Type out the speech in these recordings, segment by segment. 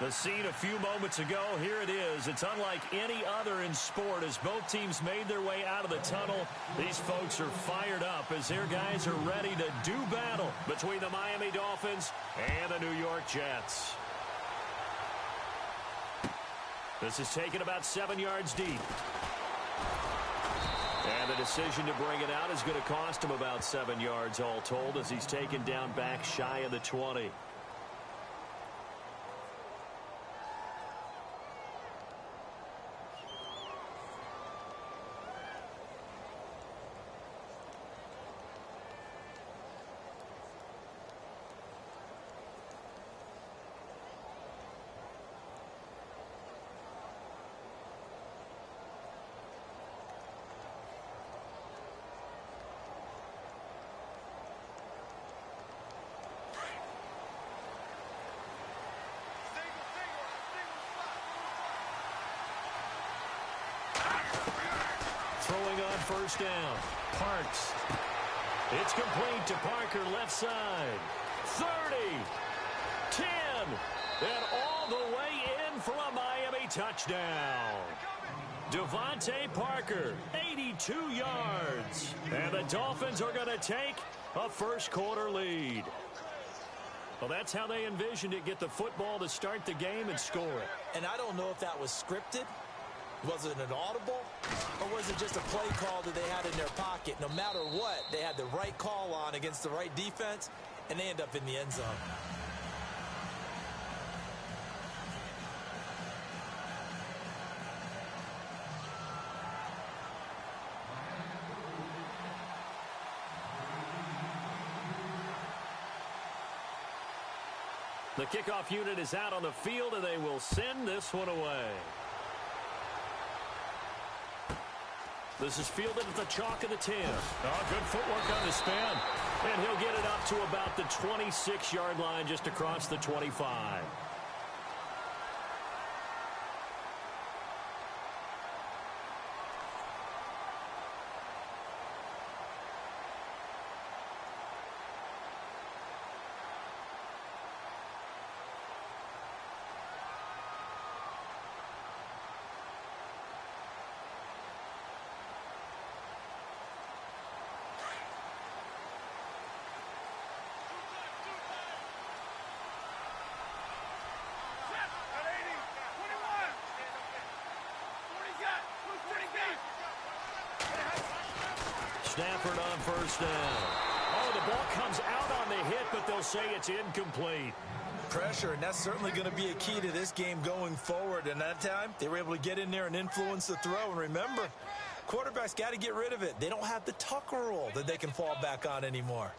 The scene a few moments ago, here it is. It's unlike any other in sport as both teams made their way out of the tunnel. These folks are fired up as their guys are ready to do battle between the Miami Dolphins and the New York Jets. This is taken about 7 yards deep. And the decision to bring it out is going to cost him about 7 yards all told as he's taken down back shy of the 20. Throwing on first down. Parks. It's complete to Parker, left side. 30. 10. And all the way in for a Miami touchdown. Devontae Parker, 82 yards. And the Dolphins are going to take a first-quarter lead. Well, that's how they envisioned it. Get the football to start the game and score it. And I don't know if that was scripted. Was it an audible? Or was it just a play call that they had in their pocket? No matter what, they had the right call on against the right defense, and they end up in the end zone. The kickoff unit is out on the field, and they will send this one away. This is fielded at the chalk of the 10. Oh, good footwork on the spin. And he'll get it up to about the 26-yard line just across the 25. Stafford on first down. Oh, the ball comes out on the hit, but they'll say it's incomplete. Pressure, and that's certainly going to be a key to this game going forward. And that time, they were able to get in there and influence the throw. And remember, quarterbacks got to get rid of it. They don't have the Tucker rule that they can fall back on anymore.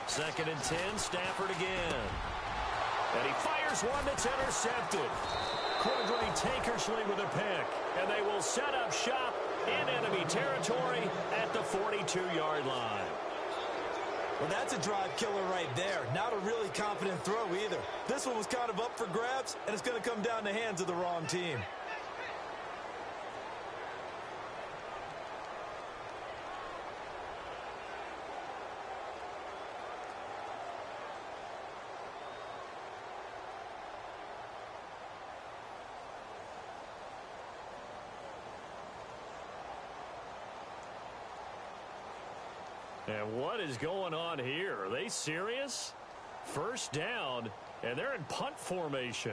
Second and 10, Stafford again. And he fires one that's intercepted. Cordray Tankersley with a pick. And they will set up shop in enemy territory at the 42-yard line. Well, that's a drive killer right there. Not a really confident throw either. This one was kind of up for grabs, and it's going to come down the hands of the wrong team. And what is going on here? Are they serious? First down, and they're in punt formation.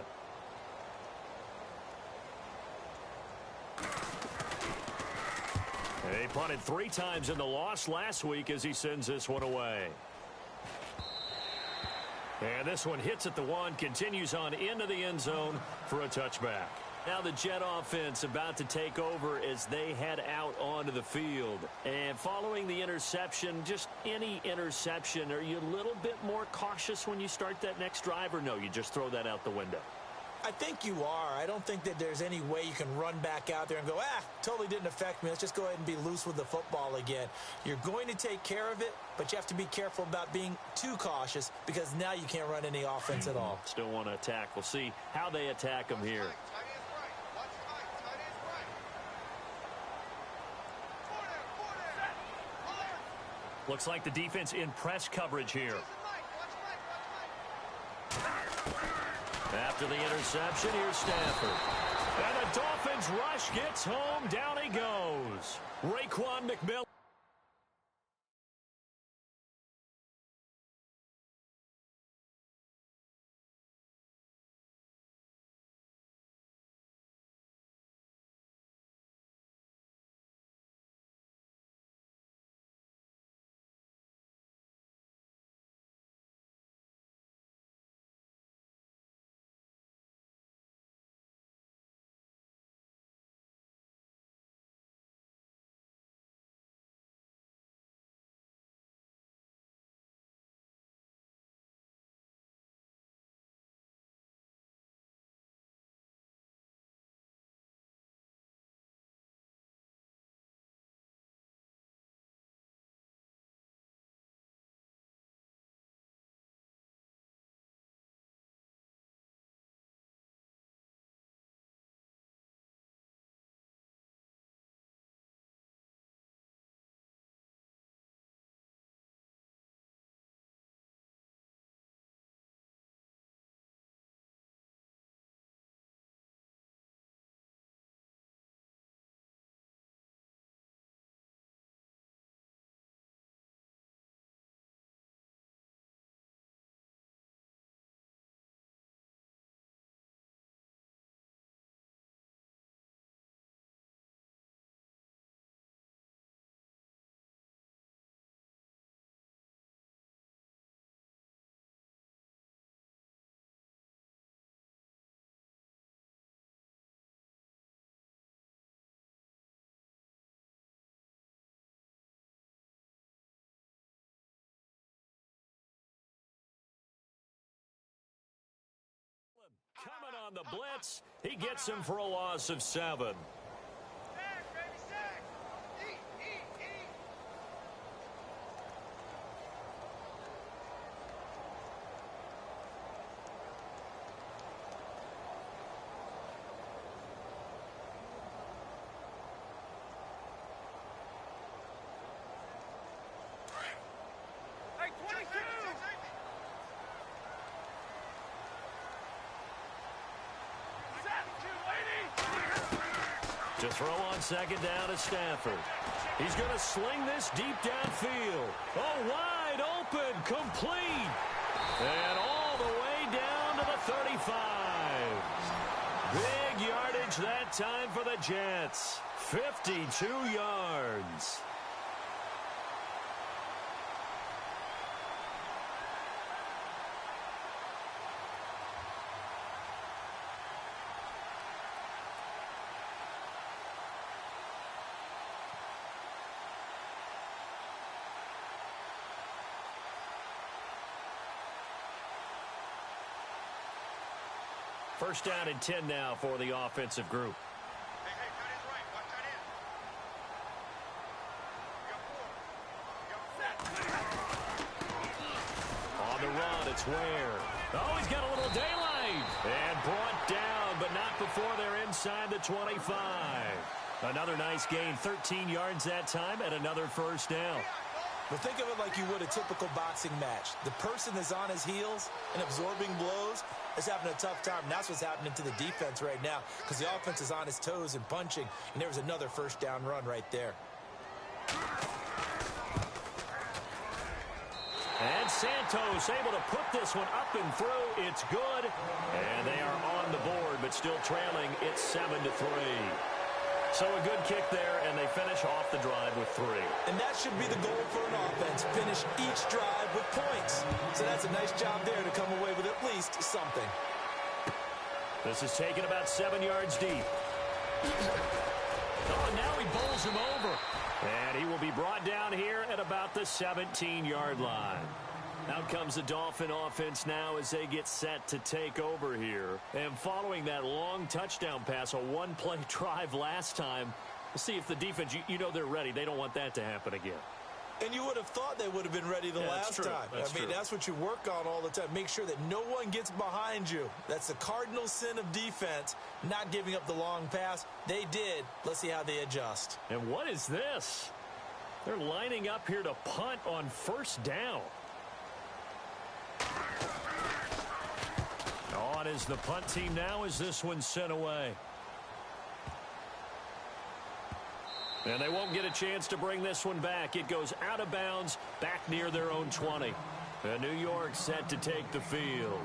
They punted 3 times in the loss last week as he sends this one away. And this one hits at the 1, continues on into the end zone for a touchback. Now the Jet offense about to take over as they head out onto the field. And following the interception, just any interception, are you a little bit more cautious when you start that next drive, or no, you just throw that out the window? I think you are. I don't think that there's any way you can run back out there and go, totally didn't affect me. Let's just go ahead and be loose with the football again. You're going to take care of it, but you have to be careful about being too cautious because now you can't run any offense at all. Still want to attack. We'll see how they attack them here. Looks like the defense in press coverage here. After the interception, here's Stafford. And the Dolphins rush gets home. Down he goes. Raekwon McMillan. Coming on the blitz. He gets him for a loss of 7. To throw on second down is Stafford. He's going to sling this deep downfield. Oh, wide open, complete. And all the way down to the 35. Big yardage that time for the Jets. 52 yards. First down and 10 now for the offensive group. Hey, tight end's right. Watch tight end. On the run, it's Ware. Oh, he's got a little daylight. And brought down, but not before they're inside the 25. Another nice gain, 13 yards that time, and another first down. But think of it like you would a typical boxing match. The person is on his heels and absorbing blows is having a tough time. And that's what's happening to the defense right now because the offense is on his toes and punching. And there was another first down run right there. And Santos able to put this one up and through. It's good. And they are on the board, but still trailing. It's 7-3. So a good kick there, and they finish off the drive with 3. And that should be the goal for an offense. Finish each drive with points. So that's a nice job there to come away with at least something. This is taken about 7 yards deep. Oh, now he bowls him over. And he will be brought down here at about the 17-yard line. Out comes the Dolphin offense now as they get set to take over here. And following that long touchdown pass, a one-play drive last time, we'll see if the defense, you know they're ready. They don't want that to happen again. And you would have thought they would have been ready the last time. That's what you work on all the time. Make sure that no one gets behind you. That's the cardinal sin of defense, not giving up the long pass. They did. Let's see how they adjust. And what is this? They're lining up here to punt on first down. On is the punt team now as this one's sent away. And they won't get a chance to bring this one back. It goes out of bounds back near their own 20. And New York set to take the field.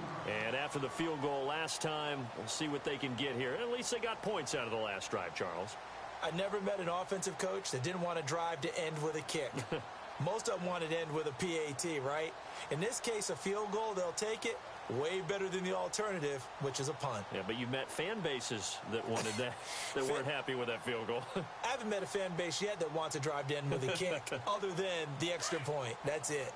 And after the field goal last time, we'll see what they can get here. At least they got points out of the last drive, Charles. I never met an offensive coach that didn't want to drive to end with a kick. Most of them wanted to end with a PAT, right? In this case, a field goal, they'll take it. Way better than the alternative, which is a punt. Yeah, but you met fan bases that wanted that, that weren't happy with that field goal. I haven't met a fan base yet that wants to drive to end with a kick, other than the extra point. That's it.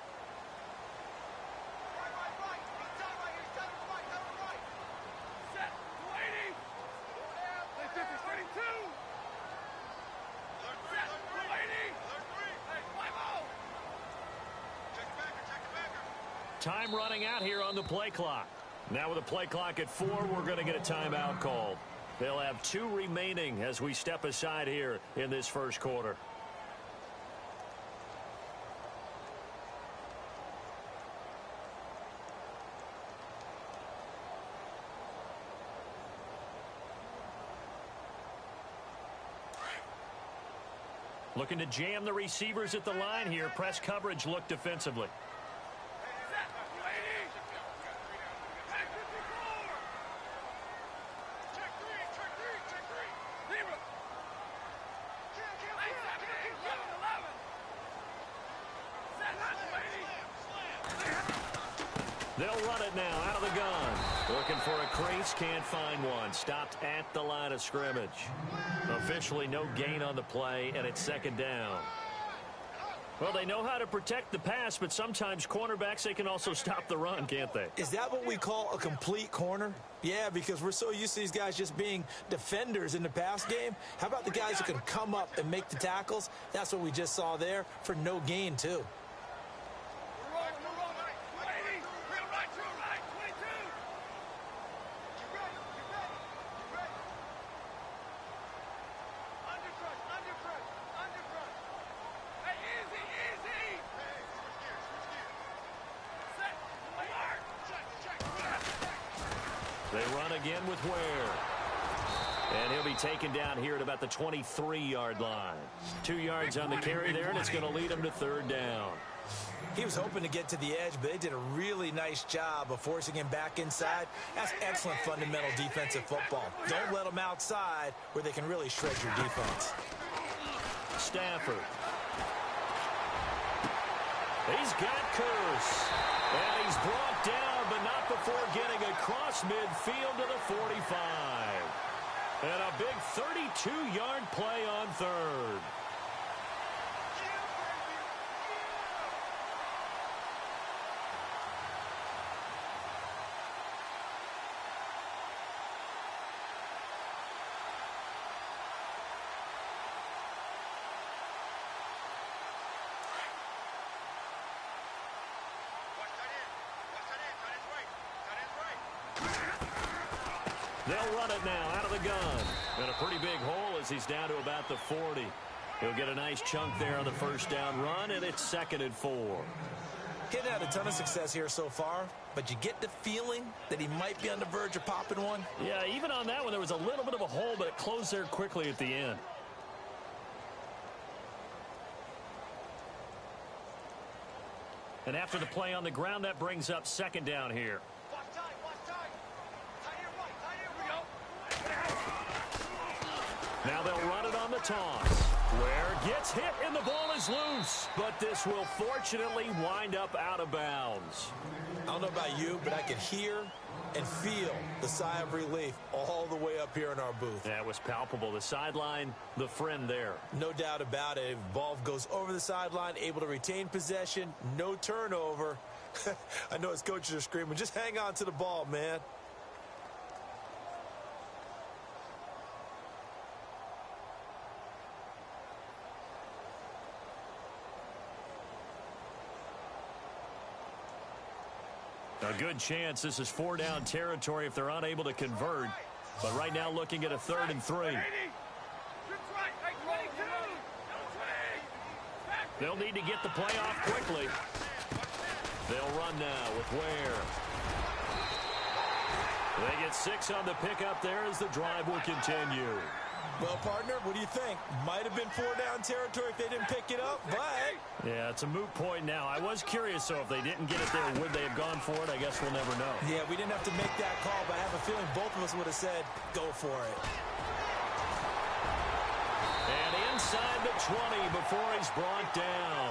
Time running out here on the play clock. Now with the play clock at 4, we're going to get a timeout called. They'll have 2 remaining as we step aside here in this first quarter. Looking to jam the receivers at the line here. Press coverage look defensively. They'll run it now out of the gun. Looking for a crease, can't find one. Stopped at the line of scrimmage. Officially no gain on the play, and it's second down. Well, they know how to protect the pass, but sometimes cornerbacks, they can also stop the run, can't they? Is that what we call a complete corner? Yeah, because we're so used to these guys just being defenders in the pass game. How about the guys who can come up and make the tackles? That's what we just saw there for no gain, too. They run again with Ware. And he'll be taken down here at about the 23-yard line. 2 yards on the carry there, and it's going to lead him to third down. He was hoping to get to the edge, but they did a really nice job of forcing him back inside. That's excellent fundamental defensive football. Don't let them outside where they can really shred your defense. Stafford. He's got Curse. And he's brought down, but not before getting across midfield to the 45. And a big 32-yard play on third. They'll run it now out of the gun. And a pretty big hole as he's down to about the 40. He'll get a nice chunk there on the first down run, and it's 2nd and 4. He hadn't had a ton of success here so far, but you get the feeling that he might be on the verge of popping one. Yeah, even on that one, there was a little bit of a hole, but it closed there quickly at the end. And after the play on the ground, that brings up second down here. Now they'll run it on the toss. Where gets hit and the ball is loose. But this will fortunately wind up out of bounds. I don't know about you, but I can hear and feel the sigh of relief all the way up here in our booth. That was palpable. The sideline, the friend there. No doubt about it. Ball goes over the sideline, able to retain possession, no turnover. I know his coaches are screaming, just hang on to the ball, man. A good chance this is 4-down territory if they're unable to convert. But right now looking at a 3rd and 3. They'll need to get the play off quickly. They'll run now with Ware. They get 6 on the pickup there as the drive will continue. Well, partner, what do you think? Might have been 4-down territory if they didn't pick it up, but... Yeah, it's a moot point now. I was curious, so if they didn't get it there, would they have gone for it? I guess we'll never know. Yeah, we didn't have to make that call, but I have a feeling both of us would have said, go for it. And inside the 20 before he's brought down.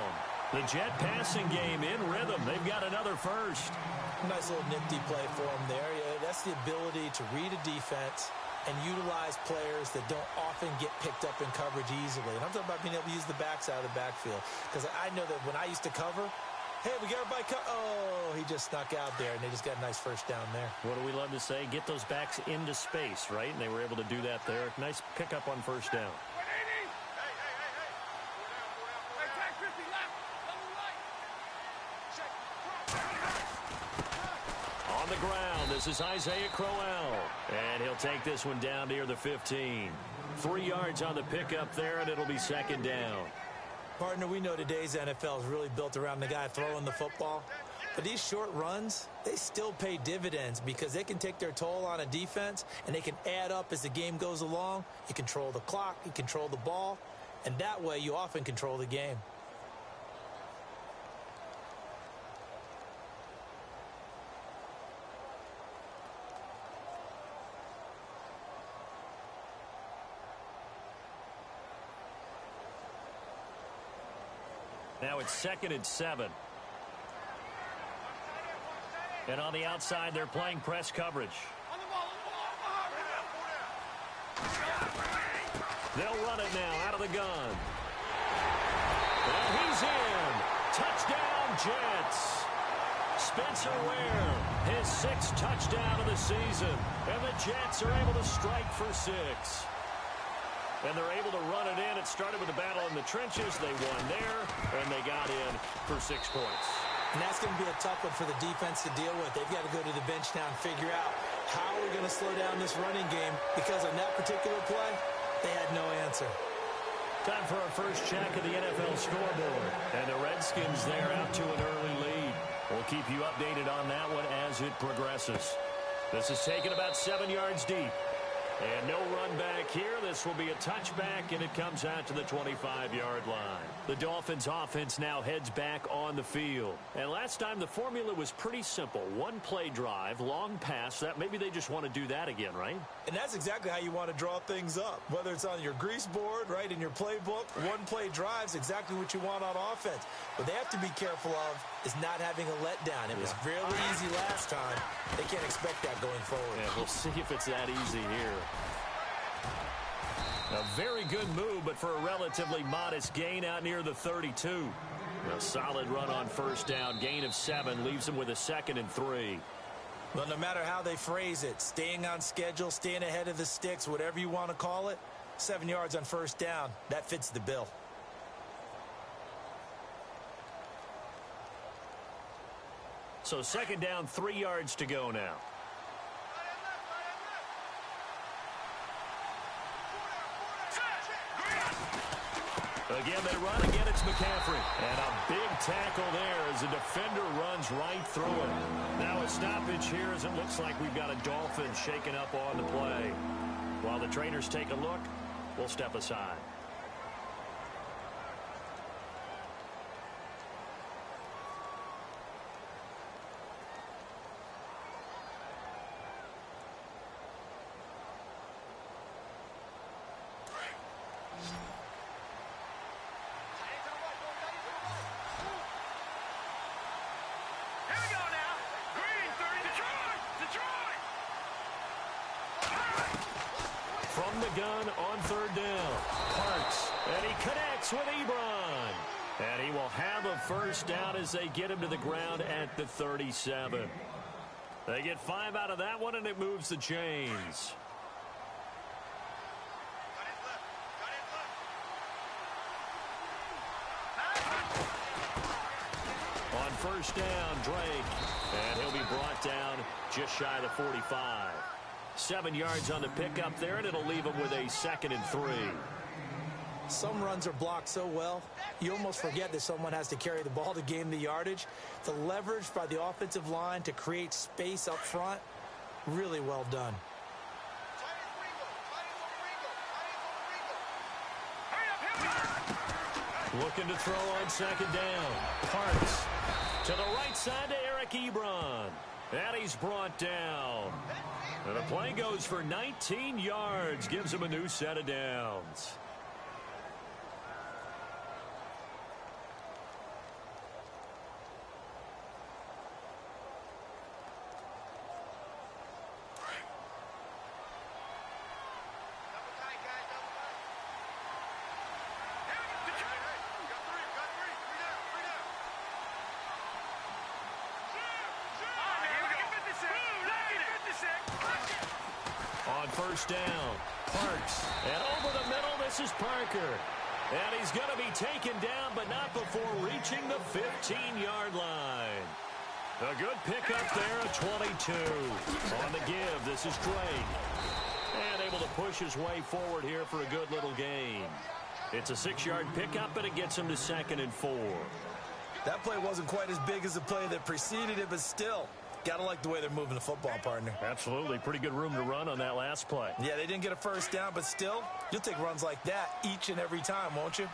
The Jet passing game in rhythm. They've got another first. Nice little nifty play for him there. Yeah, that's the ability to read a defense and utilize players that don't often get picked up in coverage easily. And I'm talking about being able to use the backside of the backfield. Because I know that when I used to cover, hey, we got everybody oh, he just snuck out there, and they just got a nice first down there. What do we love to say? Get those backs into space, right? And they were able to do that there. Nice pickup on first down. On the ground, this is Isaiah Crowell. And he'll take this one down near the 15. 3 yards on the pickup there, and it'll be 2nd down. Partner, we know today's NFL is really built around the guy throwing the football. But these short runs, they still pay dividends because they can take their toll on a defense, and they can add up as the game goes along. You control the clock, you control the ball, and that way you often control the game. Now it's 2nd and 7. And on the outside, they're playing press coverage. They'll run it now out of the gun. And he's in. Touchdown, Jets. Spencer Ware, his 6th touchdown of the season. And the Jets are able to strike for 6. And they're able to run it in. It started with a battle in the trenches. They won there, and they got in for 6 points. And that's going to be a tough one for the defense to deal with. They've got to go to the bench now and figure out how we're going to slow down this running game, because on that particular play, they had no answer. Time for our first check of the NFL scoreboard. And the Redskins there out to an early lead. We'll keep you updated on that one as it progresses. This is taken about 7 yards deep. And no run back here. This will be a touchback, and it comes out to the 25-yard line. The Dolphins offense now heads back on the field. And last time the formula was pretty simple. 1-play drive, long pass. That maybe they just want to do that again, right? And that's exactly how you want to draw things up. Whether it's on your grease board, right, in your playbook, 1-play drive is exactly what you want on offense. What they have to be careful of is not having a letdown. It was really easy last time. They can't expect that going forward. Yeah, we'll see if it's that easy here. A very good move, but for a relatively modest gain out near the 32. A solid run on first down. Gain of 7 leaves them with a 2nd and 3. Well, no matter how they phrase it, staying on schedule, staying ahead of the sticks, whatever you want to call it, 7 yards on first down, that fits the bill. So 2nd down, 3 yards to go now. Again, they run. Again, it's McCaffrey. And a big tackle there as the defender runs right through it. Now a stoppage here as it looks like we've got a Dolphin shaking up on the play. While the trainers take a look, we'll step aside. from the gun on third down. Parks, and he connects with Ebron. And he will have a first down as they get him to the ground at the 37. They get 5 out of that one, and it moves the chains. On first down, Drake. And he'll be brought down just shy of the 45. 7 yards on the pickup there, and it'll leave him with a 2nd and 3. Some runs are blocked so well, you almost forget that someone has to carry the ball to gain the yardage. The leverage by the offensive line to create space up front, really well done. Looking to throw on 2nd down. Parks to the right side to Eric Ebron. And he's brought down. And the play goes for 19 yards. Gives him a new set of downs. On first down, Parks, and over the middle, this is Parker. And he's going to be taken down, but not before reaching the 15-yard line. A good pickup there at 22. On the give, this is Drake. And able to push his way forward here for a good little gain. It's a 6-yard pickup, and it gets him to 2nd and 4. That play wasn't quite as big as the play that preceded it, but still, got to like the way they're moving the football, partner. Absolutely. Pretty good room to run on that last play. Yeah, they didn't get a first down, but still, you'll take runs like that each and every time, won't you?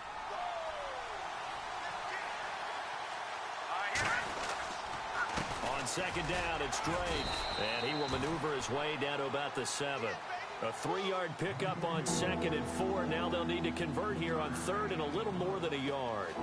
On 2nd down, it's Drake. And he will maneuver his way down to about the 7. A 3-yard pickup on 2nd and 4. Now they'll need to convert here on 3rd and a little more than a yard.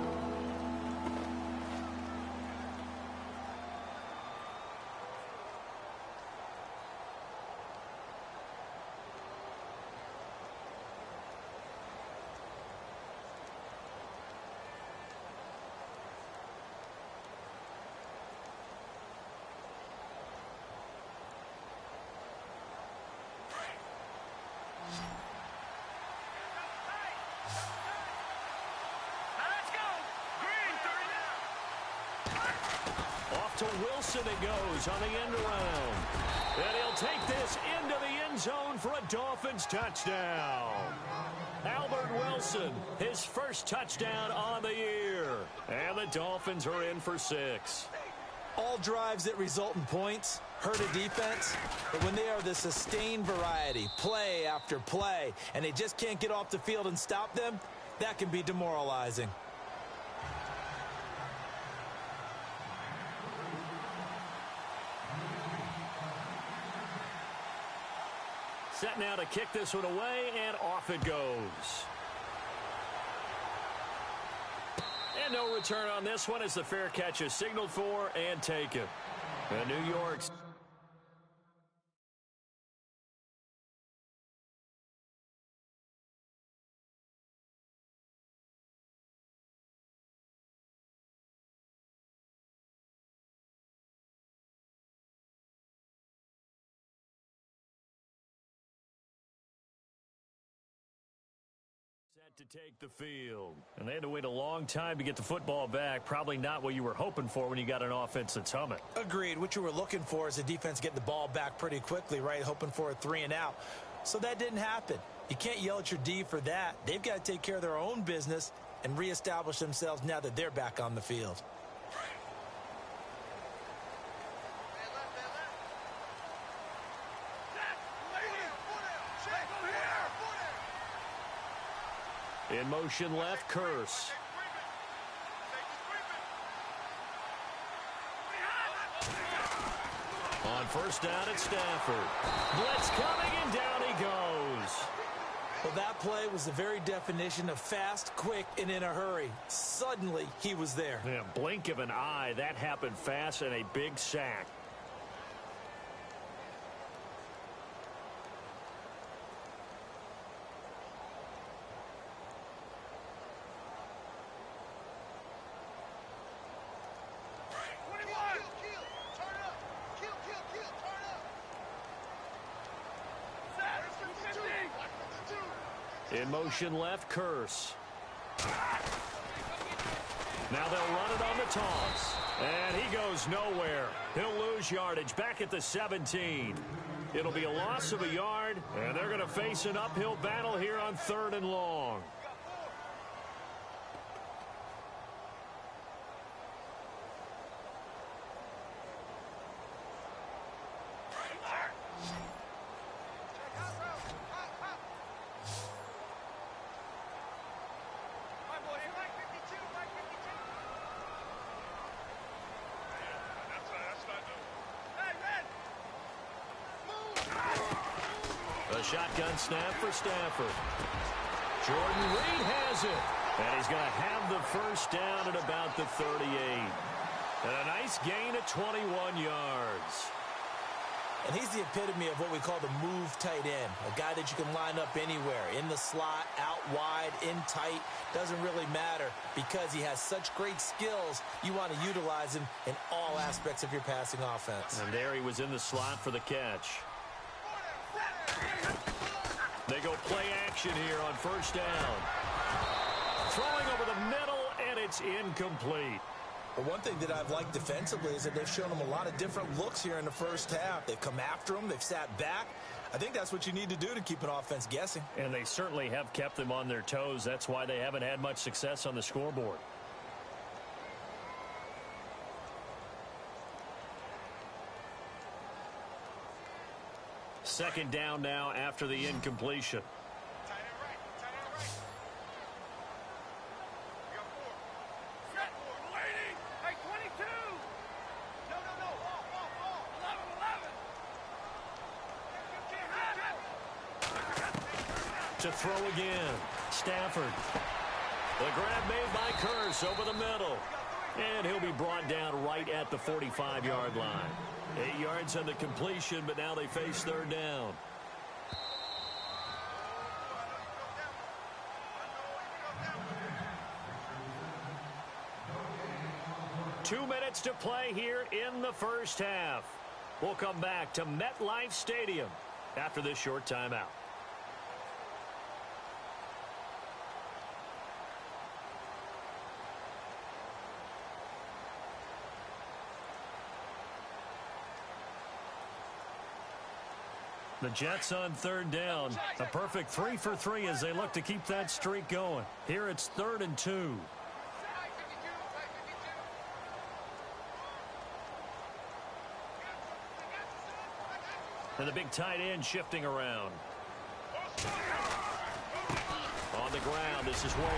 To Wilson it goes on the end around. And he'll take this into the end zone for a Dolphins touchdown. Albert Wilson, his first touchdown on the year. And the Dolphins are in for 6. All drives that result in points hurt a defense, but when they are the sustained variety, play after play, and they just can't get off the field and stop them, that can be demoralizing. Set now to kick this one away, and off it goes. And no return on this one as the fair catch is signaled for and taken. And New York's set to take the field. And they had to wait a long time to get the football back. Probably not what you were hoping for when you got an offense that's humming. Agreed. What you were looking for is the defense getting the ball back pretty quickly, right? Hoping for a 3 and out. So that didn't happen. You can't yell at your D for that. They've got to take care of their own business and reestablish themselves now that they're back on the field. In motion left, Curse. On first down at Stafford. Blitz coming, and down he goes. Well, that play was the very definition of fast, quick, and in a hurry. Suddenly, he was there. Yeah, blink of an eye. That happened fast, and a big sack. In motion left, Curse. Now they'll run it on the toss. And he goes nowhere. He'll lose yardage back at the 17. It'll be a loss of a yard, and they're going to face an uphill battle here on 3rd and long. A shotgun snap for Stafford. Jordan Reed has it. And he's going to have the first down at about the 38. And a nice gain of 21 yards. And he's the epitome of what we call the move tight end. A guy that you can line up anywhere. In the slot, out wide, in tight. Doesn't really matter because he has such great skills. You want to utilize him in all aspects of your passing offense. And there he was in the slot for the catch. They go play action here on first down. Throwing over the middle, and it's incomplete. But one thing that I've liked defensively is that they've shown him a lot of different looks here in the first half. They've come after him. They've sat back. I think that's what you need to do to keep an offense guessing. And they certainly have kept them on their toes. That's why they haven't had much success on the scoreboard. Second down now after the incompletion. Tight end right. Tight end right. You got 4. Set. Waiting. Hey, 22. No. All. 11. To throw again. Stafford. The grab made by Curse over the middle. And he'll be brought down right at the 45-yard line. 8 yards on the completion, but now they face 3rd down. Two minutes to play here in the first half. We'll come back to MetLife Stadium after this short timeout. The Jets on 3rd down. A perfect 3 for 3 as they look to keep that streak going. Here it's 3rd and 2. And the big tight end shifting around. On the ground, this is Ware.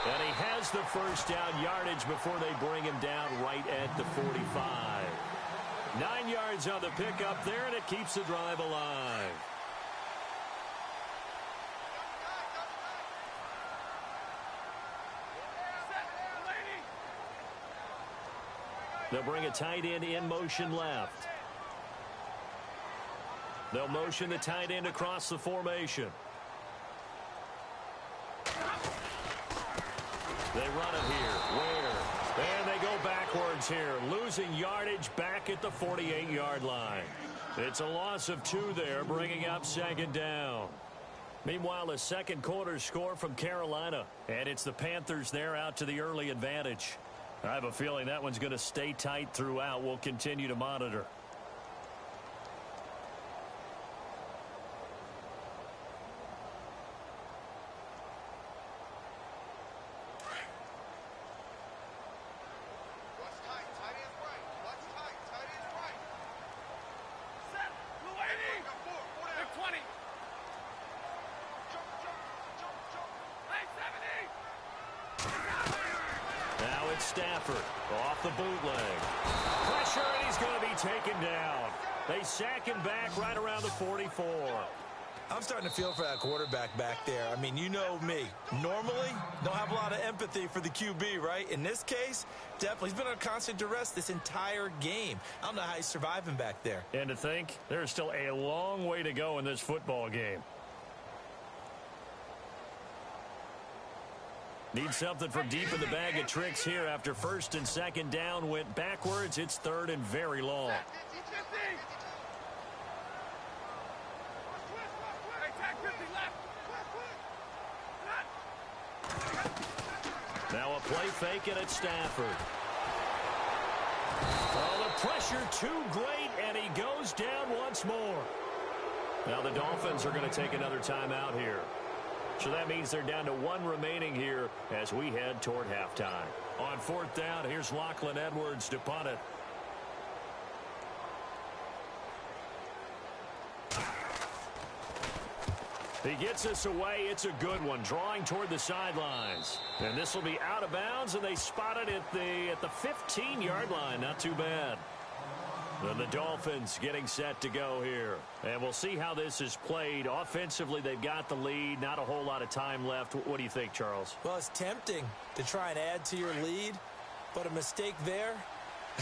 And he has the first down yardage before they bring him down right at the 45. 9 yards on the pickup there, and it keeps the drive alive. They'll bring a tight end in motion left. They'll motion the tight end across the formation. They run it here. Ware. And they go backwards here, losing yardage back at the 48-yard line. It's a loss of 2 there, bringing up 2nd down. Meanwhile, a second quarter score from Carolina, and it's the Panthers there out to the early advantage. I have a feeling that one's going to stay tight throughout. We'll continue to monitor. Stafford off the bootleg. Pressure, and he's going to be taken down. They sack him back right around the 44. I'm starting to feel for that quarterback back there. I mean, you know me. Normally, don't have a lot of empathy for the QB, right? In this case, definitely. He's been under constant duress this entire game. I don't know how he's surviving back there. And to think, there's still a long way to go in this football game. Need something from deep in the bag of tricks here after 1st and 2nd down went backwards. It's 3rd and very long. fake it at Stafford. Oh, the pressure too great, and he goes down once more. Now the Dolphins are going to take another timeout here. So that means they're down to one remaining here as we head toward halftime. On fourth down, here's Lachlan Edwards to punt it. He gets us away. It's a good one, drawing toward the sidelines. And this will be out of bounds, and they spot it at the 15-yard line. Not too bad. And the Dolphins getting set to go here. And we'll see how this is played. Offensively, they've got the lead. Not a whole lot of time left. What do you think, Charles? Well, it's tempting to try and add to your lead, but a mistake there,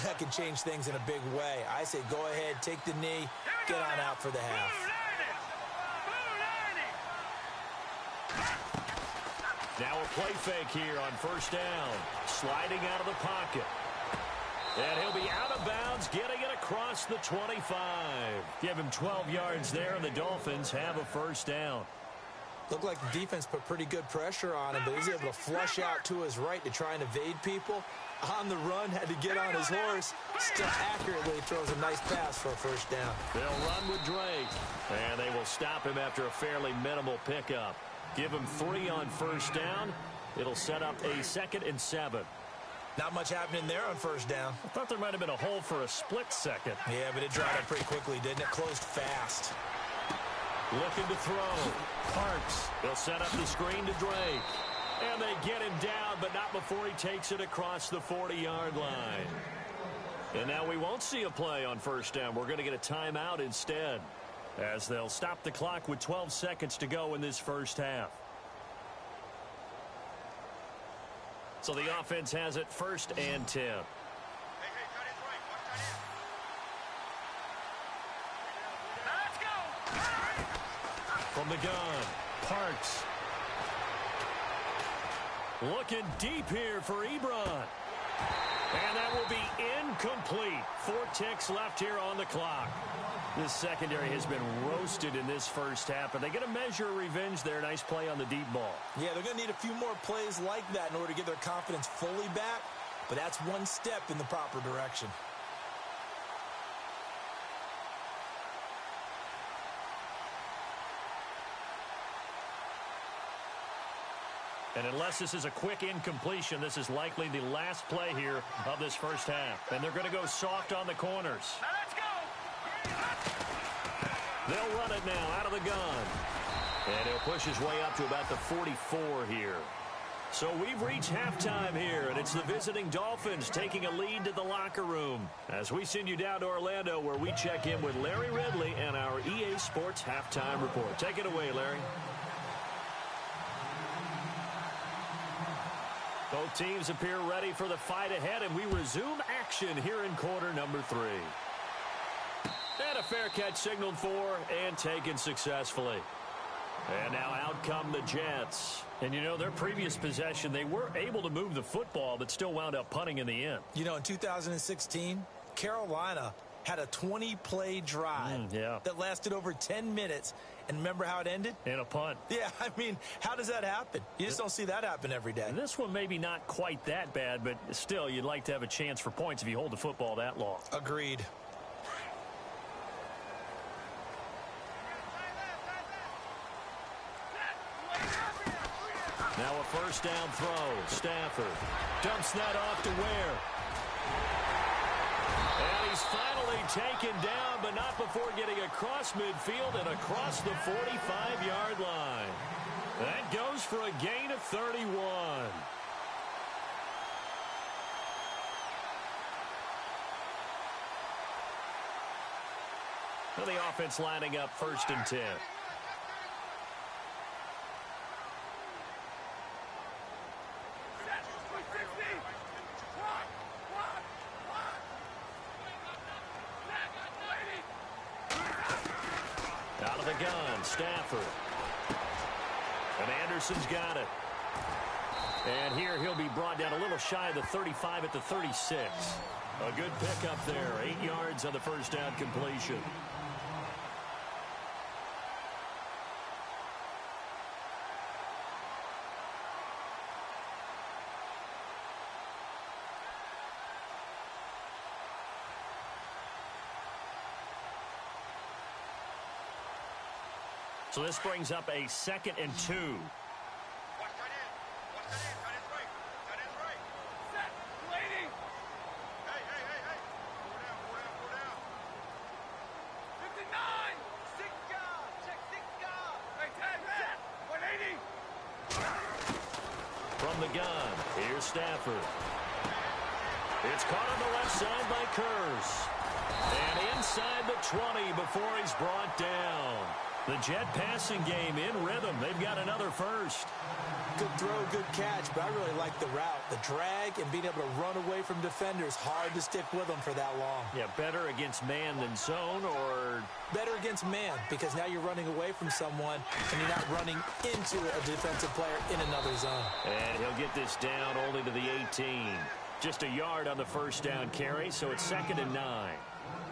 that can change things in a big way. I say go ahead, take the knee, get on out for the half. Now a play fake here on first down. Sliding out of the pocket. And he'll be out of bounds, getting it across the 25. Give him 12 yards there, and the Dolphins have a first down. Looked like the defense put pretty good pressure on him, but he was able to flush out to his right to try and evade people. On the run, had to get on his horse. Still accurately throws a nice pass for a first down. They'll run with Drake, and they will stop him after a fairly minimal pickup. Give him 3 on first down. It'll set up a 2nd and 7. Not much happening there on first down. I thought there might have been a hole for a split second. Yeah, but it dried up pretty quickly, didn't it? Closed fast. Looking to throw. Parks. They'll set up the screen to Drake. And they get him down, but not before he takes it across the 40-yard line. And now we won't see a play on first down. We're going to get a timeout instead, as they'll stop the clock with 12 seconds to go in this first half. So the offense has it 1st and 10. Hey, tight end's right. Watch tight end. Let's go. From the gun, Parks. Looking deep here for Ebron. And that will be incomplete. 4 ticks left here on the clock. This secondary has been roasted in this first half, but they get a measure of revenge there. Nice play on the deep ball. Yeah, they're going to need a few more plays like that in order to get their confidence fully back, but that's one step in the proper direction. And unless this is a quick incompletion, this is likely the last play here of this first half. And they're going to go soft on the corners. Let's go. They'll run it now out of the gun. And he'll push his way up to about the 44 here. So we've reached halftime here, and it's the visiting Dolphins taking a lead to the locker room. As we send you down to Orlando, where we check in with Larry Ridley and our EA Sports Halftime Report. Take it away, Larry. Both teams appear ready for the fight ahead, and we resume action here in quarter number 3. And a fair catch signaled for and taken successfully. And now out come the Jets. And, you know, their previous possession, they were able to move the football, but still wound up punting in the end. You know, in 2016, Carolina had a 20-play drive that lasted over 10 minutes. And remember how it ended? In a punt. Yeah, I mean, how does that happen? You just don't see that happen every day. And this one maybe not quite that bad, but still, you'd like to have a chance for points if you hold the football that long. Agreed. Now a first down throw. Stafford dumps that off to Ware. And he's finally taken down, but not before getting across midfield and across the 45-yard line. That goes for a gain of 31. Well, the offense lining up 1st and 10. Out of the gun, Stafford. And Anderson's got it. And here he'll be brought down a little shy of the 35 at the 36. A good pickup there. 8 yards on the first down completion. So this brings up a 2nd and 2. Watch that in. Watch that in. That is right. That is right. Set. Waiting. Hey. Go down. 59. Sika. Check Sika. Maintain. Set. 180. From the gun, here's Stafford. It's caught on the left side by Kurz. And inside the 20 before he's brought down. The Jet passing game in rhythm. They've got another first. Good throw, good catch, but I really like the route. The drag and being able to run away from defenders. Hard to stick with them for that long. Yeah, better against man than zone, or Better against man, because now you're running away from someone and you're not running into a defensive player in another zone. And he'll get this down only to the 18. Just a yard on the first down carry, so it's 2nd and 9.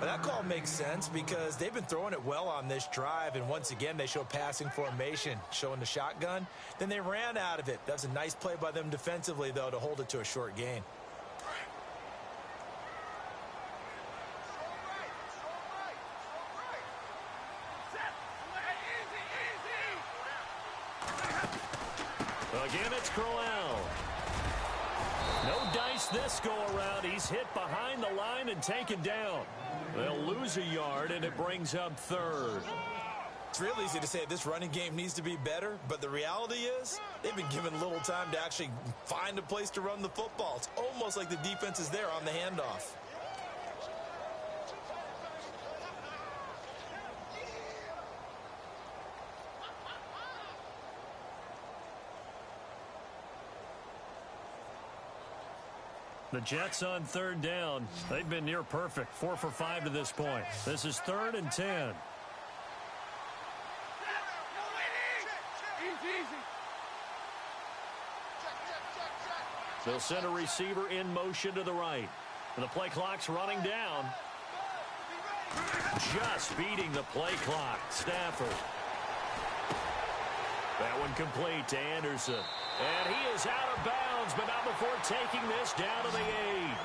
But that call makes sense because they've been throwing it well on this drive, and once again they show passing formation, showing the shotgun. Then they ran out of it. That's a nice play by them defensively, though, to hold it to a short gain. Again, it's Crowell. No dice this go-around. He's hit behind the line and taken down. They'll lose a yard, and it brings up 3rd. It's real easy to say this running game needs to be better, but the reality is they've been given little time to actually find a place to run the football. It's almost like the defense is there on the handoff. The Jets on 3rd down. They've been near perfect. 4 for 5 to this point. This is 3rd and 10. They'll send a receiver in motion to the right. And the play clock's running down. Just beating the play clock. Stafford. That one complete to Anderson. And he is out of bounds, but not before taking this down to the 8.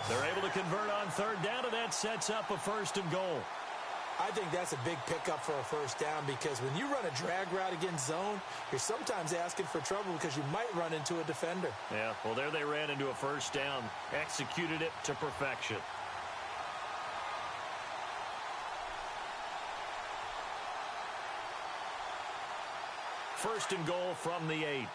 They're able to convert on 3rd down, and that sets up a 1st and goal. I think that's a big pickup for a 1st down because when you run a drag route against zone, you're sometimes asking for trouble because you might run into a defender. Yeah, well, there they ran into a 1st down, executed it to perfection. First and goal from the 8.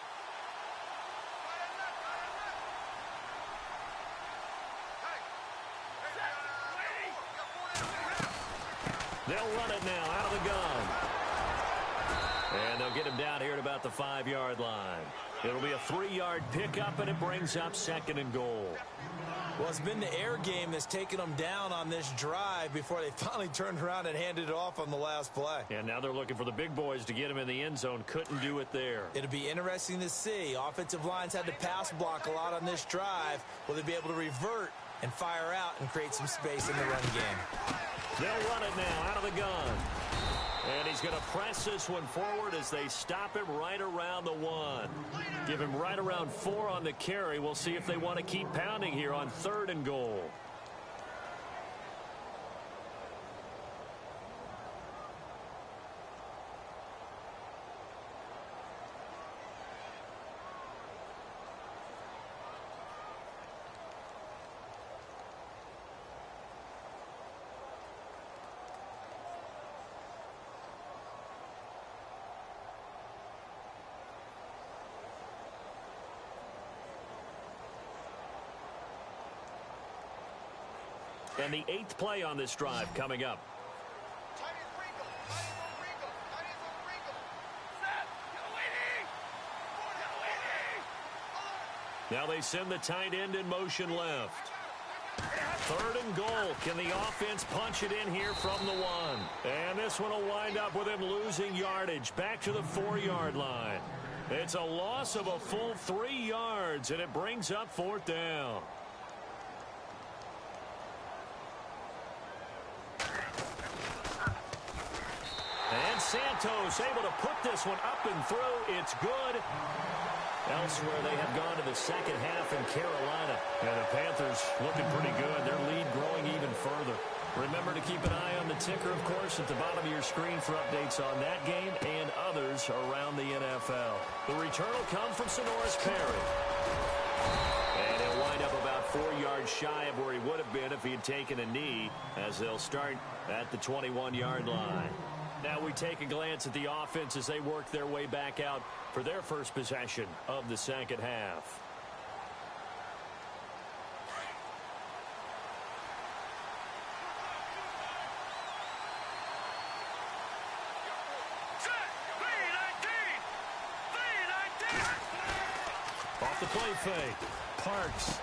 They'll run it now out of the gun. And they'll get him down here at about the 5-yard line. It'll be a 3-yard pickup, and it brings up 2nd and goal. Well, it's been the air game that's taken them down on this drive before they finally turned around and handed it off on the last play. And now they're looking for the big boys to get him in the end zone. Couldn't do it there. It'll be interesting to see. Offensive lines had to pass block a lot on this drive. Will they be able to revert and fire out and create some space in the run game? They'll run it now out of the gun. And he's going to press this one forward as they stop him right around the 1. Give him right around 4 on the carry. We'll see if they want to keep pounding here on 3rd and goal. And the 8th play on this drive coming up. Now they send the tight end in motion left. 3rd and goal. Can the offense punch it in here from the 1? And this one will wind up with him losing yardage. Back to the 4-yard line. It's a loss of a full 3 yards, and it brings up 4th down. And Santos able to put this one up and through. It's good. Elsewhere, they have gone to the second half in Carolina. And the Panthers looking pretty good. Their lead growing even further. Remember to keep an eye on the ticker, of course, at the bottom of your screen for updates on that game and others around the NFL. The return will come from Sonoris Perry. And he'll wind up about 4 yards shy of where he would have been if he had taken a knee, as they'll start at the 21-yard line. Now we take a glance at the offense as they work their way back out for their first possession of the second half. Off the play fake. Parks.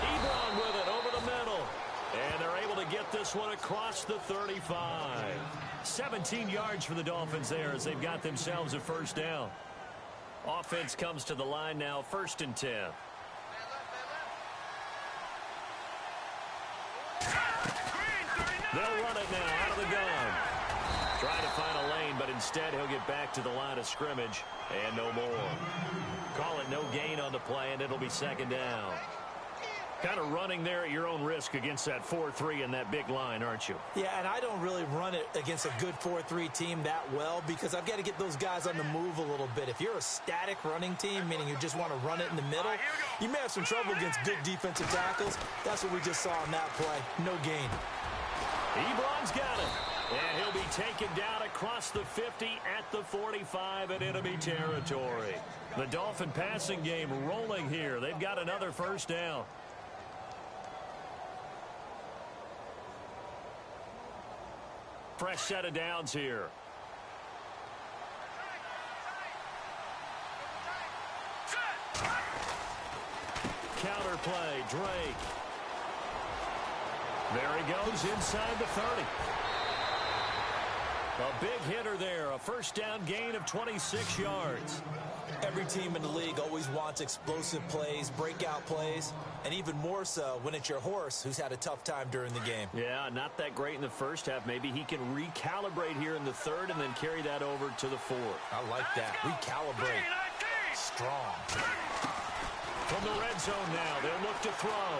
Ebron with it over the middle. And they're able to get this one across the 35. 17 yards for the Dolphins there as they've got themselves a first down. Offense comes to the line now, 1st and 10. They'll run it now out of the gun. Trying to find a lane, but instead he'll get back to the line of scrimmage and no more. Call it no gain on the play, and it'll be 2nd down. Kind of running there at your own risk against that 4-3 and that big line, aren't you? Yeah, and I don't really run it against a good 4-3 team that well because I've got to get those guys on the move a little bit. If you're a static running team, meaning you just want to run it in the middle, you may have some trouble against good defensive tackles. That's what we just saw on that play. No gain. Ebron's got it. And he'll be taken down across the 50 at the 45 in enemy territory. The Dolphin passing game rolling here. They've got another first down. Fresh set of downs here. Counter play, Drake. There he goes inside the 30. A big hitter there, a first down gain of 26 yards. Every team in the league always wants explosive plays, breakout plays, and even more so when it's your horse who's had a tough time during the game. Yeah, not that great in the first half. Maybe he can recalibrate here in the 3rd and then carry that over to the 4th. I like that. Recalibrate. Strong. From the red zone now, they'll look to throw.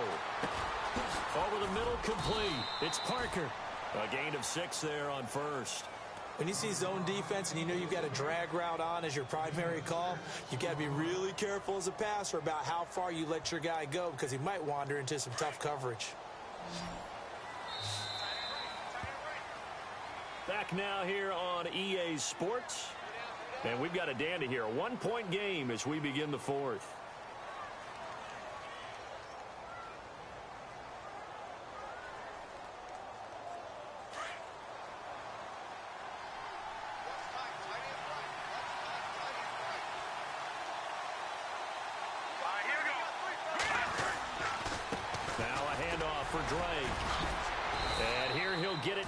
Over the middle, complete. It's Parker. A gain of 6 there on 1st. When you see zone defense and you know you've got a drag route on as your primary call, you've got to be really careful as a passer about how far you let your guy go because he might wander into some tough coverage. Back now here on EA Sports. And we've got a dandy here. A 1-point game as we begin the 4th.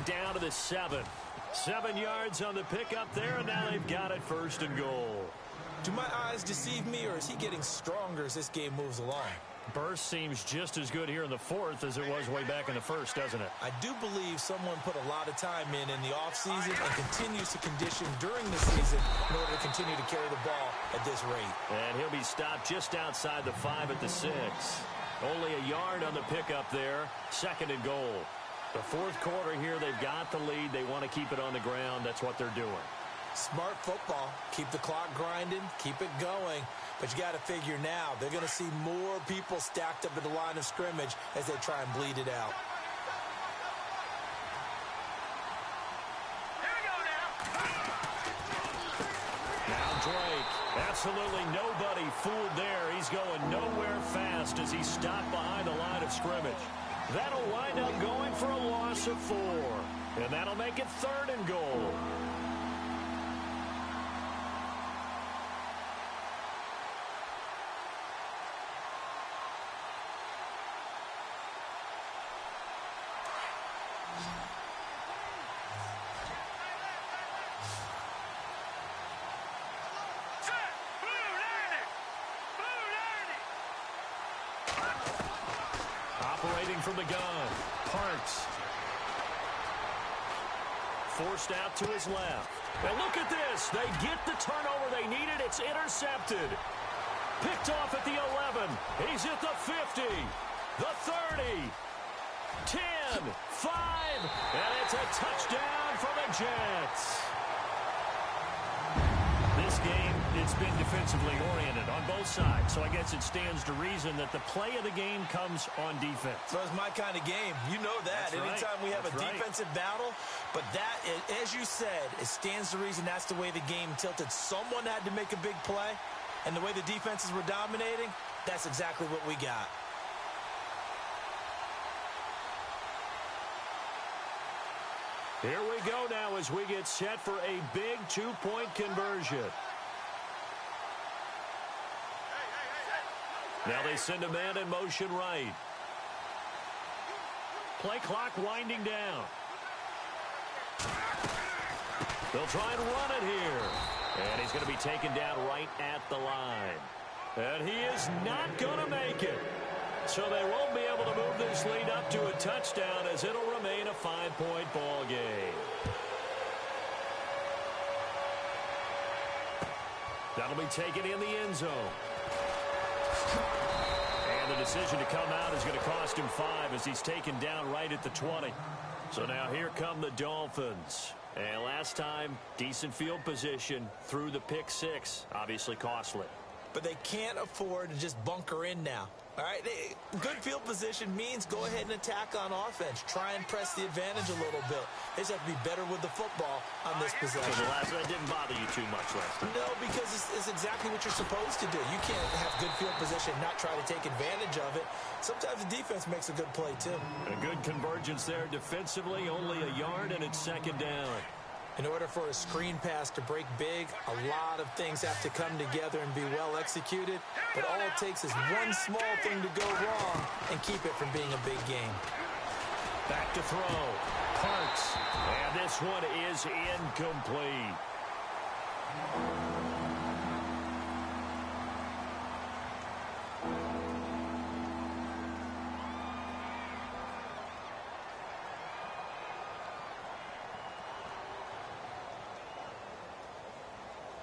Down to the 7. 7 yards on the pickup there, and now they've got it 1st and goal. Do my eyes deceive me, or is he getting stronger as this game moves along? Burst seems just as good here in the 4th as it was way back in the 1st, doesn't it? I do believe someone put a lot of time in the offseason and continues to condition during the season in order to continue to carry the ball at this rate. And he'll be stopped just outside the 5 at the 6. Only a yard on the pickup there. 2nd and goal. The 4th quarter here, they've got the lead. They want to keep it on the ground. That's what they're doing. Smart football. Keep the clock grinding. Keep it going. But you got to figure now, they're going to see more people stacked up at the line of scrimmage as they try and bleed it out. Here we go now. Now Drake. Absolutely nobody fooled there. He's going nowhere fast as he's stopped behind the line of scrimmage. That'll wind up going for a loss of 4. And that'll make it 3rd and goal. Operating from the gun, Parks. Forced out to his left. And look at this. They get the turnover they needed. It's intercepted. Picked off at the 11. He's at the 50. The 30. 10, 5, and it's a touchdown for the Jets. This game, it's been defensively oriented on both sides, so I guess it stands to reason that the play of the game comes on defense. So it's my kind of game. You know that. That's Anytime right. we have That's a right. defensive battle, but that, as you said, it stands to reason that's the way the game tilted. Someone had to make a big play, and the way the defenses were dominating, that's exactly what we got. Here we go now as we get set for a big two-point conversion. Now they send a man in motion right. Play clock winding down. They'll try and run it here. And he's going to be taken down right at the line. And he is not going to make it. So they won't be able to move this lead up to a touchdown as it'll remain a 5-point ball game. That'll be taken in the end zone. And the decision to come out is going to cost him 5 as he's taken down right at the 20. So now here come the Dolphins. And last time, decent field position through the pick 6. Obviously costly. But they can't afford to just bunker in now. All right, good field position means go ahead and attack on offense. Try and press the advantage a little bit. They just have to be better with the football on this possession. So the last one didn't bother you too much last time. No, because it's exactly what you're supposed to do. You can't have good field position and not try to take advantage of it. Sometimes the defense makes a good play, too. A good convergence there defensively, only a yard, and it's second down. In order for a screen pass to break big, a lot of things have to come together and be well executed. But all it takes is one small thing to go wrong and keep it from being a big game. Back to throw. Parks. And this one is incomplete.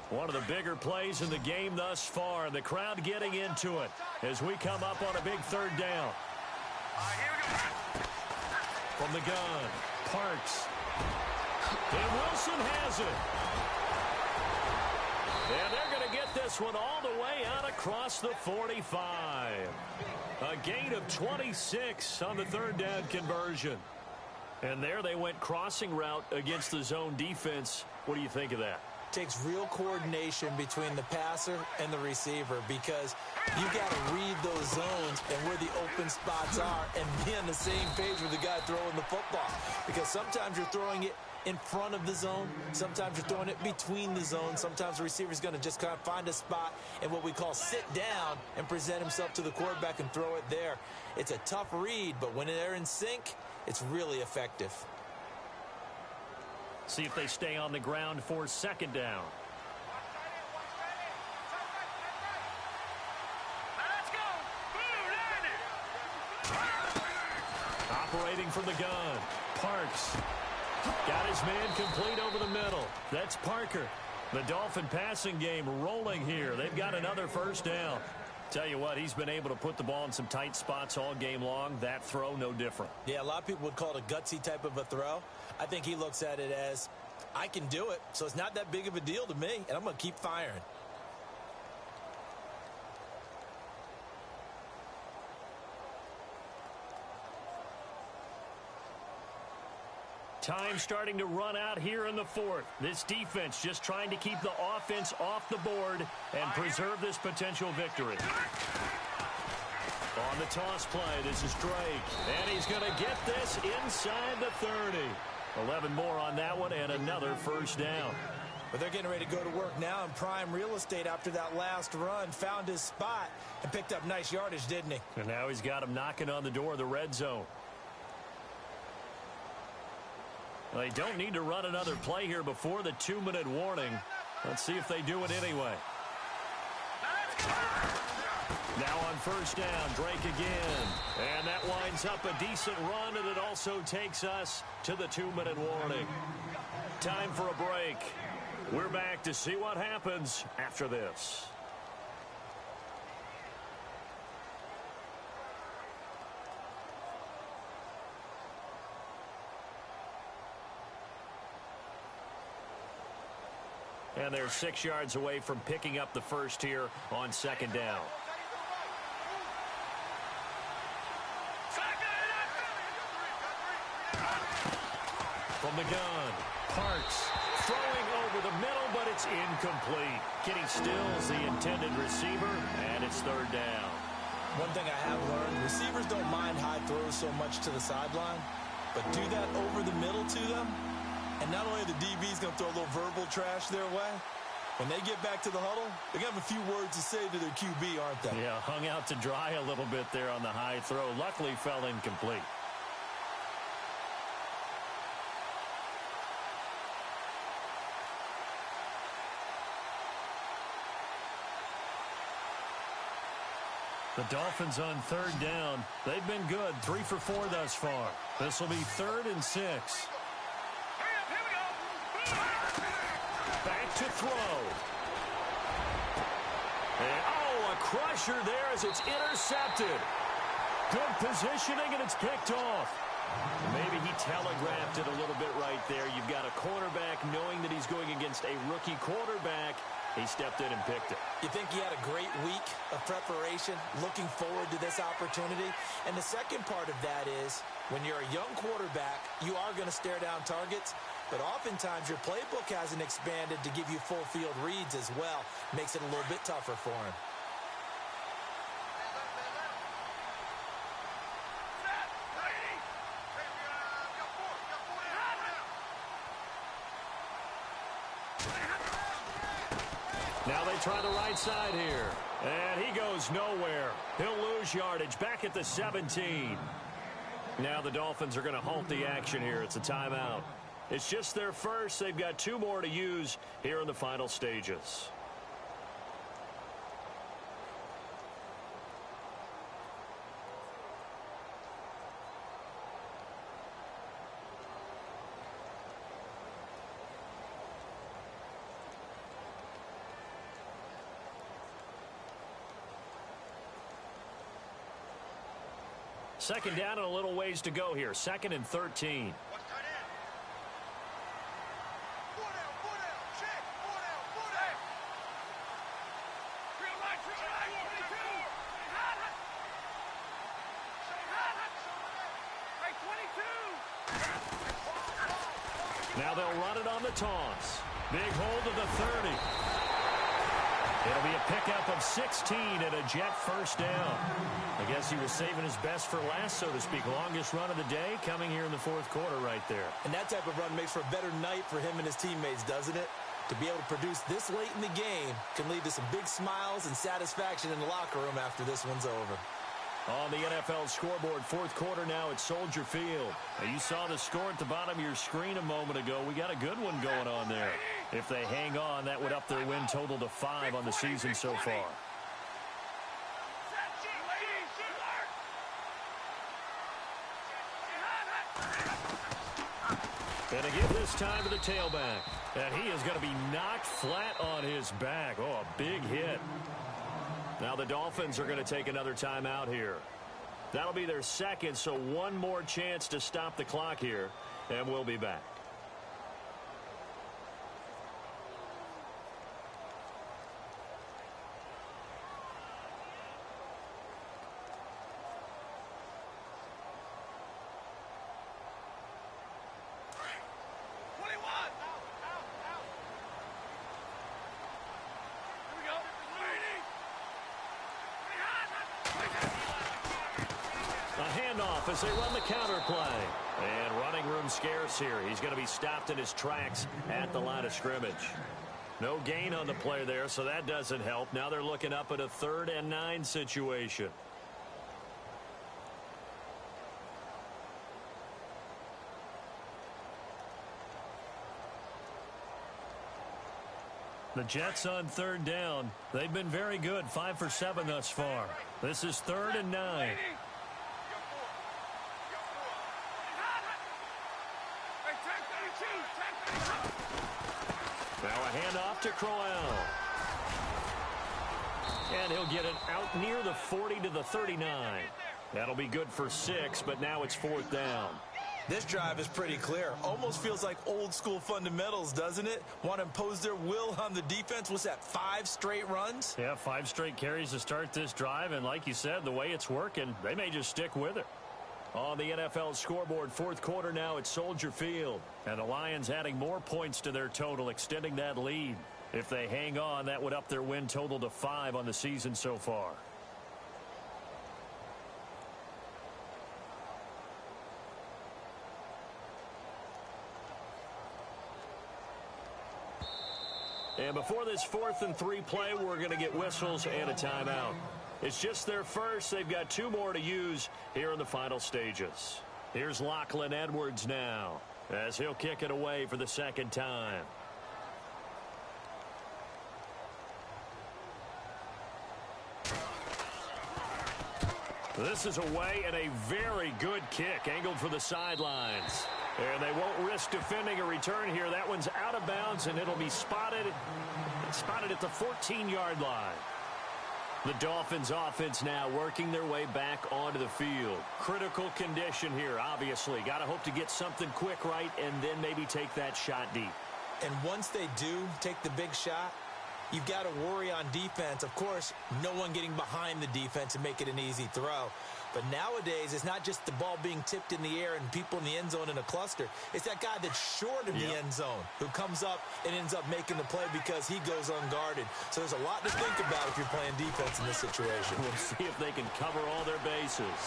One of the bigger plays in the game thus far. The crowd getting into it as we come up on a big third down. From the gun, Parks. And Wilson has it. And they're going to get this one all the way out across the 45. A gain of 26 on the third down conversion. And there they went crossing route against the zone defense. What do you think of that? Takes real coordination between the passer and the receiver because you got to read those zones and where the open spots are and be on the same page with the guy throwing the football. Because sometimes you're throwing it in front of the zone. Sometimes you're throwing it between the zones. Sometimes the receiver's going to just kind of find a spot and what we call sit down and present himself to the quarterback and throw it there. It's a tough read, but when they're in sync, it's really effective. See if they stay on the ground for second down. Operating from the gun. Parks. Got his man complete over the middle. That's Parker. The Dolphin passing game rolling here. They've got another first down. Tell you what, he's been able to put the ball in some tight spots all game long. That throw, no different. Yeah, a lot of people would call it a gutsy type of a throw. I think he looks at it as, I can do it, so it's not that big of a deal to me, and I'm going to keep firing. Time starting to run out here in the fourth. This defense just trying to keep the offense off the board and preserve this potential victory. On the toss play, this is Drake. And he's going to get this inside the 30. 11 more on that one and another first down. But they're getting ready to go to work now in prime real estate after that last run. Found his spot and picked up nice yardage, didn't he? And now he's got him knocking on the door of the red zone. They don't need to run another play here before the 2-minute warning. Let's see if they do it anyway. Now on first down, Drake again. And that winds up a decent run, and it also takes us to the 2-minute warning. Time for a break. We're back to see what happens after this. And they're 6 yards away from picking up the first here on second down. From the gun, Parks throwing over the middle, but it's incomplete. Getting Stills, the intended receiver, and it's third down. One thing I have learned, receivers don't mind high throws so much to the sideline, but do that over the middle to them, and not only are the DBs going to throw a little verbal trash their way, when they get back to the huddle, they're going to have a few words to say to their QB, aren't they? Yeah, hung out to dry a little bit there on the high throw. Luckily fell incomplete. The Dolphins on third down. They've been good, 3 for 4 thus far. This will be 3rd and 6. Back to throw. And, a crusher there as it's intercepted. Good positioning, and it's picked off. Maybe he telegraphed it a little bit right there. You've got a quarterback knowing that he's going against a rookie quarterback. He stepped in and picked it. You think he had a great week of preparation, looking forward to this opportunity? And the second part of that is, when you're a young quarterback, you are going to stare down targets, but oftentimes your playbook hasn't expanded to give you full field reads as well. Makes it a little bit tougher for him. Now they try the right side here. And he goes nowhere. He'll lose yardage back at the 17. Now the Dolphins are going to halt the action here. It's a timeout. It's just their first. They've got 2 more to use here in the final stages. Second down and a little ways to go here. 2nd and 13. Now they'll run it on the toss. Big hold of the 30. It'll be a pickup of 16 and a Jet first down. I guess he was saving his best for last, so to speak. Longest run of the day coming here in the 4th quarter right there. And that type of run makes for a better night for him and his teammates, doesn't it? To be able to produce this late in the game can lead to some big smiles and satisfaction in the locker room after this one's over. On the NFL scoreboard, 4th quarter now at Soldier Field. Now you saw the score at the bottom of your screen a moment ago. We got a good one going on there. If they hang on, that would up their win total to 5 on the season so far. And again this time to the tailback. And he is going to be knocked flat on his back. Oh, a big hit. Now the Dolphins are going to take another timeout here. That'll be their 2nd, so 1 more chance to stop the clock here, and we'll be back. As they run the counter play. And running room scarce here. He's going to be stopped in his tracks at the line of scrimmage. No gain on the play there, so that doesn't help. Now they're looking up at a 3rd and 9 situation. The Jets on 3rd down. They've been very good, 5 for 7 thus far. This is 3rd and 9. Now a handoff to Crowell. And he'll get it out near the 40 to the 39. That'll be good for 6, but now it's 4th down. This drive is pretty clear. Almost feels like old school fundamentals, doesn't it? Want to impose their will on the defense. What's that, 5 straight runs? Yeah, 5 straight carries to start this drive. And like you said, the way it's working, they may just stick with it. On the NFL scoreboard, fourth quarter now at Soldier Field. And the Lions adding more points to their total, extending that lead. If they hang on, that would up their win total to 5 on the season so far. And before this 4th and 3 play, we're going to get whistles and a timeout. It's just their first. They've got 2 more to use here in the final stages. Here's Lachlan Edwards now as he'll kick it away for the second time. This is away and a very good kick angled for the sidelines. And they won't risk defending a return here. That one's out of bounds, and it'll be spotted at the 14-yard line. The Dolphins offense now working their way back onto the field. Critical condition here, obviously. Got to hope to get something quick right and then maybe take that shot deep. And once they do take the big shot, you've got to worry on defense. Of course, no one getting behind the defense and make it an easy throw. But nowadays, it's not just the ball being tipped in the air and people in the end zone in a cluster. It's that guy that's short of the end zone who comes up and ends up making the play because he goes unguarded. So there's a lot to think about if you're playing defense in this situation. We'll see if they can cover all their bases.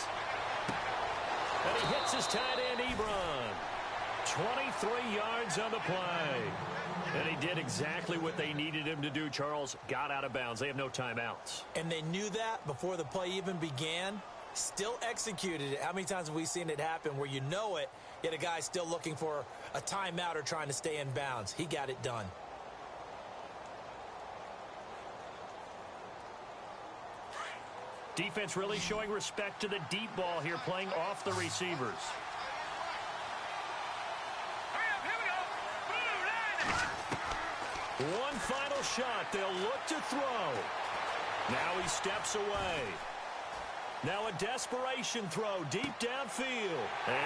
And he hits his tight end, Ebron. 23 yards on the play. And he did exactly what they needed him to do, Charles. Got out of bounds. They have no timeouts. And they knew that before the play even began. Still executed it. How many times have we seen it happen where you know it, yet a guy's still looking for a timeout or trying to stay in bounds? He got it done. Defense really showing respect to the deep ball here, playing off the receivers. One final shot. They'll look to throw. Now he steps away. Now a desperation throw deep downfield. And,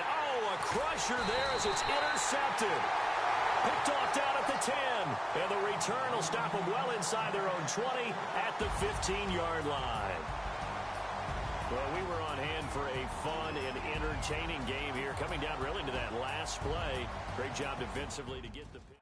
a crusher there as it's intercepted. Picked off down at the 10. And the return will stop them well inside their own 20 at the 15-yard line. Well, we were on hand for a fun and entertaining game here. Coming down really to that last play. Great job defensively to get the pick.